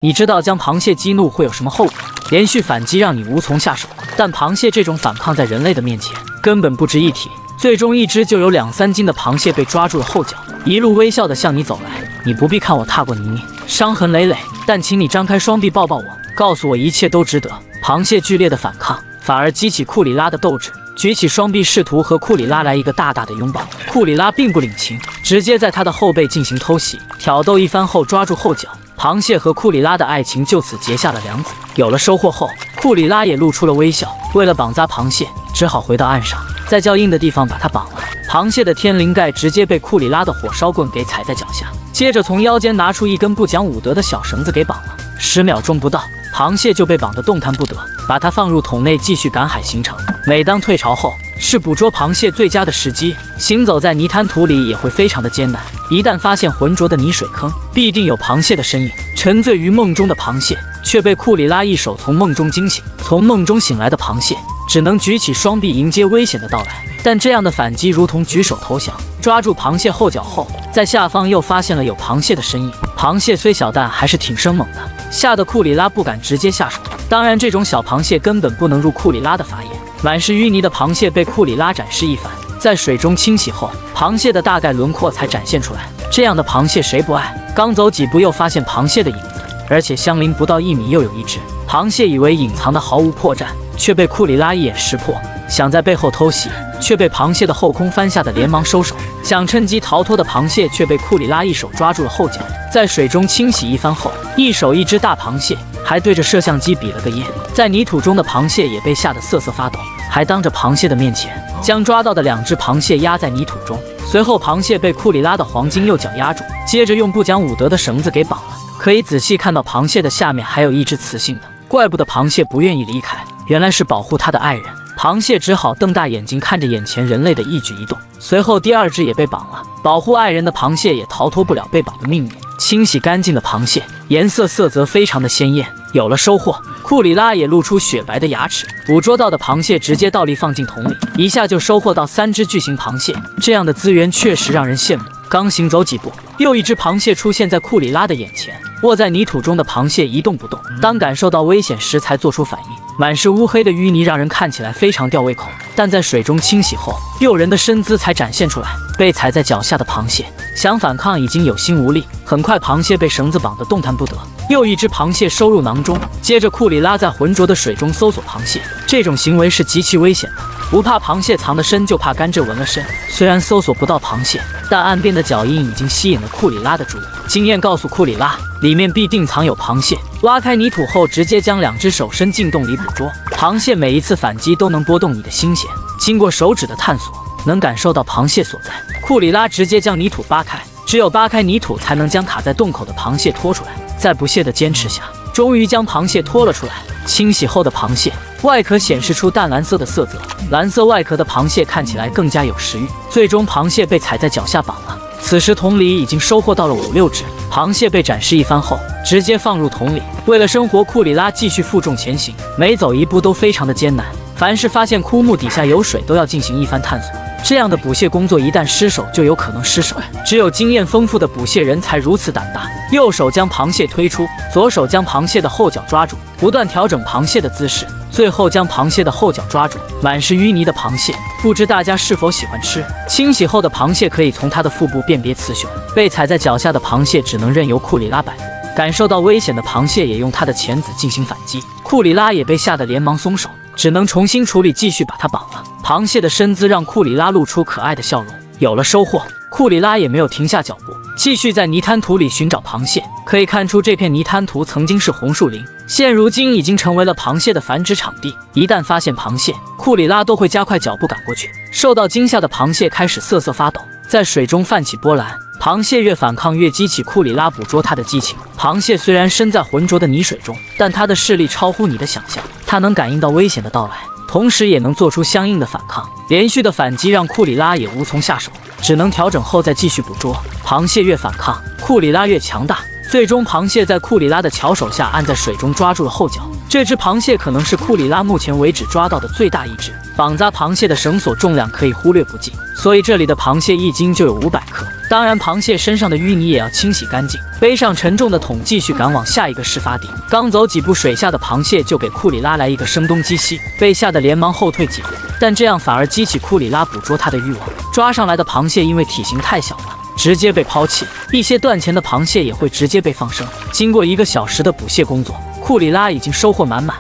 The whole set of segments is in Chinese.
你知道将螃蟹激怒会有什么后果？连续反击让你无从下手。但螃蟹这种反抗在人类的面前根本不值一提。最终，一只就有2、3斤的螃蟹被抓住了后脚，一路微笑地向你走来。你不必看我踏过泥泞，伤痕累累，但请你张开双臂抱抱我，告诉我一切都值得。螃蟹剧烈的反抗，反而激起库里拉的斗志。举起双臂，试图和库里拉来一个大大的拥抱。库里拉并不领情，直接在他的后背进行偷袭，挑逗一番后抓住后脚。螃蟹和库里拉的爱情就此结下了梁子。有了收获后，库里拉也露出了微笑。为了绑扎螃蟹，只好回到岸上，在较硬的地方把它绑了。螃蟹的天灵盖直接被库里拉的火烧棍给踩在脚下，接着从腰间拿出一根不讲武德的小绳子给绑了。10秒钟不到，螃蟹就被绑得动弹不得，把它放入桶内继续赶海行程。每当退潮后，是捕捉螃蟹最佳的时机。行走在泥滩土里也会非常的艰难，一旦发现浑浊的泥水坑，必定有螃蟹的身影。沉醉于梦中的螃蟹却被库里拉一手从梦中惊醒。从梦中醒来的螃蟹只能举起双臂迎接危险的到来，但这样的反击如同举手投降。抓住螃蟹后脚后，在下方又发现了有螃蟹的身影。螃蟹虽小，但还是挺生猛的，吓得库里拉不敢直接下手。当然，这种小螃蟹根本不能入库里拉的法眼。满是淤泥的螃蟹被库里拉展示一番，在水中清洗后，螃蟹的大概轮廓才展现出来。这样的螃蟹谁不爱？刚走几步又发现螃蟹的影子，而且相邻不到1米又有一只。螃蟹以为隐藏的毫无破绽，却被库里拉一眼识破，想在背后偷袭，却被螃蟹的后空翻吓得连忙收手。想趁机逃脱的螃蟹却被库里拉一手抓住了后脚，在水中清洗一番后，一手一只大螃蟹，还对着摄像机比了个耶。在泥土中的螃蟹也被吓得瑟瑟发抖，还当着螃蟹的面前将抓到的2只螃蟹压在泥土中。随后螃蟹被库里拉的黄金右脚压住，接着用不讲武德的绳子给绑了。可以仔细看到螃蟹的下面还有一只雌性的，怪不得螃蟹不愿意离开，原来是保护它的爱人。螃蟹只好瞪大眼睛看着眼前人类的一举一动。随后第2只也被绑了，保护爱人的螃蟹也逃脱不了被绑的命运。清洗干净的螃蟹，颜色色泽非常的鲜艳。有了收获，库里拉也露出雪白的牙齿。捕捉到的螃蟹直接倒立放进桶里，一下就收获到3只巨型螃蟹。这样的资源确实让人羡慕。刚行走几步，又一只螃蟹出现在库里拉的眼前。卧在泥土中的螃蟹一动不动，当感受到危险时才做出反应。满是乌黑的淤泥让人看起来非常吊胃口，但在水中清洗后，诱人的身姿才展现出来。被踩在脚下的螃蟹想反抗已经有心无力，很快螃蟹被绳子绑得动弹不得。又一只螃蟹收入囊中，接着库里拉在浑浊的水中搜索螃蟹，这种行为是极其危险的。不怕螃蟹藏得深，就怕甘蔗纹了身。虽然搜索不到螃蟹，但岸边的脚印已经吸引了库里拉的注意。经验告诉库里拉，里面必定藏有螃蟹。挖开泥土后，直接将2只手伸进洞里捕捉。螃蟹每一次反击都能拨动你的心弦，经过手指的探索，能感受到螃蟹所在。库里拉直接将泥土扒开，只有扒开泥土才能将卡在洞口的螃蟹拖出来。在不懈的坚持下，终于将螃蟹拖了出来。清洗后的螃蟹外壳显示出淡蓝色的色泽，蓝色外壳的螃蟹看起来更加有食欲。最终螃蟹被踩在脚下绑了。此时桶里已经收获到了5、6只螃蟹，被展示一番后，直接放入桶里。为了生活，库里拉继续负重前行，每走一步都非常的艰难。凡是发现枯木底下有水，都要进行一番探索。这样的捕蟹工作一旦失手，就有可能失手。只有经验丰富的捕蟹人才如此胆大。右手将螃蟹推出，左手将螃蟹的后脚抓住，不断调整螃蟹的姿势，最后将螃蟹的后脚抓住。满是淤泥的螃蟹，不知大家是否喜欢吃？清洗后的螃蟹可以从它的腹部辨别雌雄，被踩在脚下的螃蟹只能任由库里拉摆布。感受到危险的螃蟹也用它的钳子进行反击，库里拉也被吓得连忙松手，只能重新处理，继续把它绑了。螃蟹的身姿让库里拉露出可爱的笑容。有了收获，库里拉也没有停下脚步，继续在泥滩土里寻找螃蟹。可以看出，这片泥滩土曾经是红树林，现如今已经成为了螃蟹的繁殖场地。一旦发现螃蟹，库里拉都会加快脚步赶过去。受到惊吓的螃蟹开始瑟瑟发抖，在水中泛起波澜。螃蟹越反抗越激起库里拉捕捉它的激情。螃蟹虽然身在浑浊的泥水中，但它的视力超乎你的想象，它能感应到危险的到来，同时也能做出相应的反抗。连续的反击让库里拉也无从下手，只能调整后再继续捕捉。螃蟹越反抗，库里拉越强大。最终，螃蟹在库里拉的巧手下按在水中抓住了后脚。这只螃蟹可能是库里拉目前为止抓到的最大一只。绑扎螃蟹的绳索重量可以忽略不计，所以这里的螃蟹1斤就有500克。当然，螃蟹身上的淤泥也要清洗干净。背上沉重的桶，继续赶往下一个事发地。刚走几步，水下的螃蟹就给库里拉来一个声东击西，被吓得连忙后退几步。但这样反而激起库里拉捕捉它的欲望。抓上来的螃蟹因为体型太小了，直接被抛弃。一些断前的螃蟹也会直接被放生。经过1个小时的捕蟹工作，库里拉已经收获满满。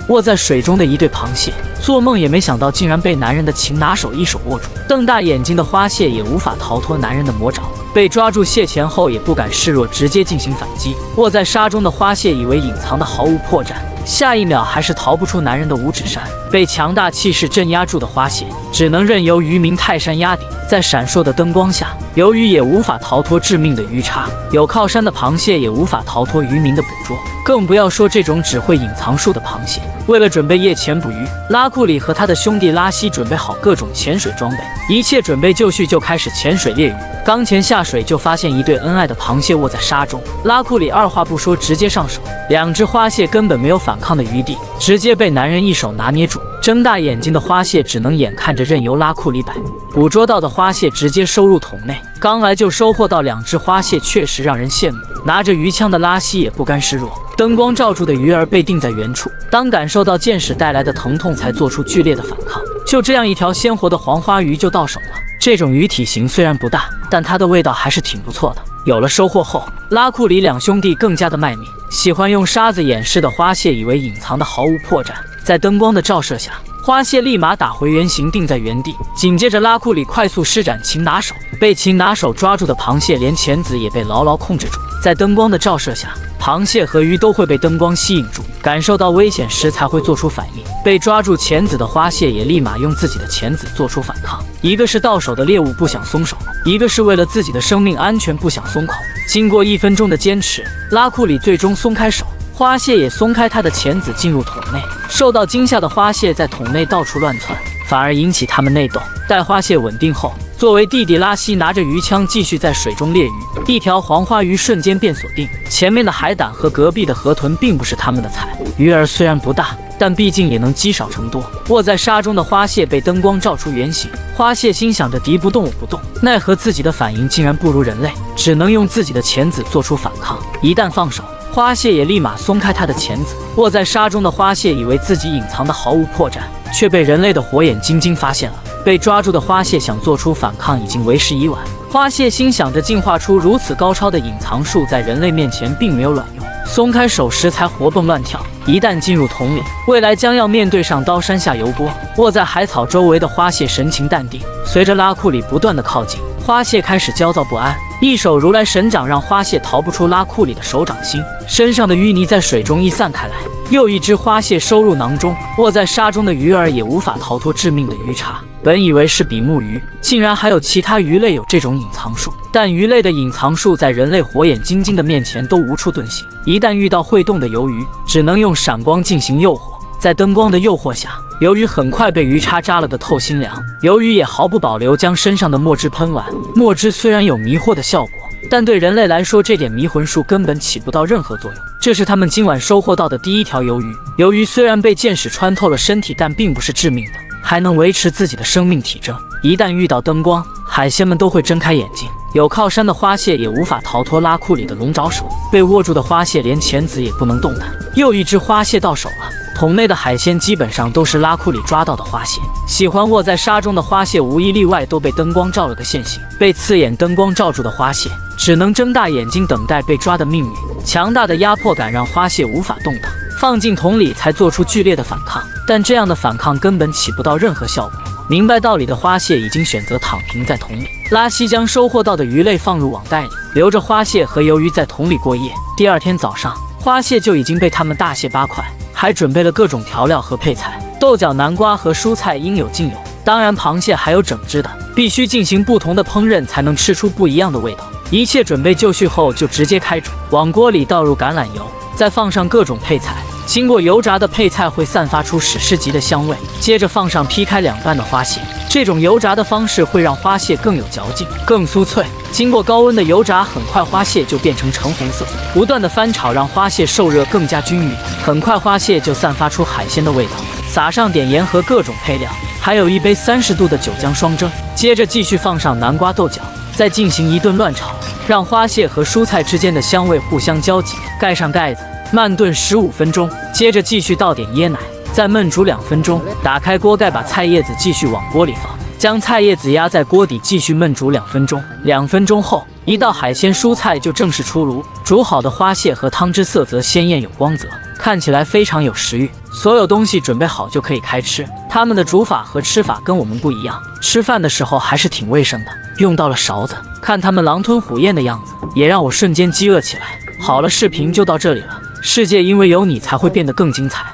卧在水中的一对螃蟹，做梦也没想到竟然被男人的擒拿手一手握住。瞪大眼睛的花蟹也无法逃脱男人的魔爪，被抓住蟹钳后也不敢示弱，直接进行反击。卧在沙中的花蟹以为隐藏的毫无破绽，下一秒还是逃不出男人的五指山。被强大气势镇压住的花蟹，只能任由渔民泰山压顶。在闪烁的灯光下，由于也无法逃脱致命的鱼叉，有靠山的螃蟹也无法逃脱渔民的捕捉，更不要说这种只会隐藏术的螃蟹。为了准备夜潜捕鱼，拉库里和他的兄弟拉西准备好各种潜水装备，一切准备就绪，就开始潜水猎鱼。刚潜下水就发现一对恩爱的螃蟹卧在沙中，拉库里二话不说直接上手，2只花蟹根本没有反抗的余地，直接被男人一手拿捏住。睁大眼睛的花蟹只能眼看着任由拉库里摆布，捕捉到的花蟹直接收入桶内。刚来就收获到2只花蟹，确实让人羡慕。拿着鱼枪的拉西也不甘示弱，灯光照住的鱼儿被定在原处，当感受到箭矢带来的疼痛，才做出剧烈的反抗。就这样，一条鲜活的黄花鱼就到手了。这种鱼体型虽然不大，但它的味道还是挺不错的。有了收获后，拉库里2兄弟更加的卖命。喜欢用沙子掩饰的花蟹以为隐藏的毫无破绽，在灯光的照射下，花蟹立马打回原形，定在原地。紧接着，拉库里快速施展擒拿手，被擒拿手抓住的螃蟹连钳子也被牢牢控制住。在灯光的照射下，螃蟹和鱼都会被灯光吸引住，感受到危险时才会做出反应。被抓住钳子的花蟹也立马用自己的钳子做出反抗。一个是到手的猎物不想松手，一个是为了自己的生命安全不想松口。经过1分钟的坚持，拉库里最终松开手，花蟹也松开它的钳子，进入桶内。受到惊吓的花蟹在桶内到处乱窜，反而引起他们内斗。待花蟹稳定后，作为弟弟拉西拿着鱼枪继续在水中猎鱼，一条黄花鱼瞬间便锁定。前面的海胆和隔壁的河豚并不是他们的菜，鱼儿虽然不大，但毕竟也能积少成多。卧在沙中的花蟹被灯光照出原形，花蟹心想着敌不动我不动，奈何自己的反应竟然不如人类，只能用自己的钳子做出反抗。一旦放手，花蟹也立马松开它的钳子。卧在沙中的花蟹以为自己隐藏的毫无破绽，却被人类的火眼金睛发现了。被抓住的花蟹想做出反抗已经为时已晚。花蟹心想着进化出如此高超的隐藏术，在人类面前并没有卵用，松开手时才活蹦乱跳。一旦进入桶里，未来将要面对上刀山下油锅。卧在海草周围的花蟹神情淡定，随着拉库里不断的靠近，花蟹开始焦躁不安。一手如来神掌让花蟹逃不出拉库里的手掌心，身上的淤泥在水中溢散开来。又一只花蟹收入囊中，卧在沙中的鱼儿也无法逃脱致命的鱼叉。本以为是比目鱼，竟然还有其他鱼类有这种隐藏术，但鱼类的隐藏术在人类火眼金睛的面前都无处遁形。一旦遇到会动的鱿鱼，只能用闪光进行诱惑。在灯光的诱惑下，鱿鱼很快被鱼叉扎了个透心凉。鱿鱼也毫不保留将身上的墨汁喷完。墨汁虽然有迷惑的效果，但对人类来说，这点迷魂术根本起不到任何作用。这是他们今晚收获到的第1条鱿鱼。鱿鱼虽然被箭矢穿透了身体，但并不是致命的，还能维持自己的生命体征。一旦遇到灯光，海鲜们都会睁开眼睛。有靠山的花蟹也无法逃脱拉库里的龙爪手，被握住的花蟹连钳子也不能动弹。又一只花蟹到手了。桶内的海鲜基本上都是拉库里抓到的花蟹，喜欢卧在沙中的花蟹无一例外都被灯光照了个现形。被刺眼灯光照住的花蟹只能睁大眼睛等待被抓的命运。强大的压迫感让花蟹无法动弹，放进桶里才做出剧烈的反抗，但这样的反抗根本起不到任何效果。明白道理的花蟹已经选择躺平在桶里。拉西将收获到的鱼类放入网袋里，留着花蟹和鱿鱼在桶里过夜。第2天早上，花蟹就已经被他们大卸8块，还准备了各种调料和配菜，豆角、南瓜和蔬菜应有尽有。当然，螃蟹还有整只的，必须进行不同的烹饪才能吃出不一样的味道。一切准备就绪后，就直接开煮，往锅里倒入橄榄油，再放上各种配菜。经过油炸的配菜会散发出史诗级的香味，接着放上劈开2半的花蟹。这种油炸的方式会让花蟹更有嚼劲、更酥脆。经过高温的油炸，很快花蟹就变成橙红色。不断的翻炒让花蟹受热更加均匀，很快花蟹就散发出海鲜的味道。撒上点盐和各种配料，还有一杯30度的酒姜双蒸。接着继续放上南瓜豆角，再进行一顿乱炒，让花蟹和蔬菜之间的香味互相交集。盖上盖子，慢炖15分钟。接着继续倒点椰奶，再焖煮2分钟。打开锅盖，把菜叶子继续往锅里放，将菜叶子压在锅底继续焖煮2分钟。2分钟后，一道海鲜蔬菜就正式出炉。煮好的花蟹和汤汁色泽鲜艳有光泽，看起来非常有食欲。所有东西准备好就可以开吃。他们的煮法和吃法跟我们不一样，吃饭的时候还是挺卫生的，用到了勺子。看他们狼吞虎咽的样子，也让我瞬间饥饿起来。好了，视频就到这里了。世界因为有你才会变得更精彩。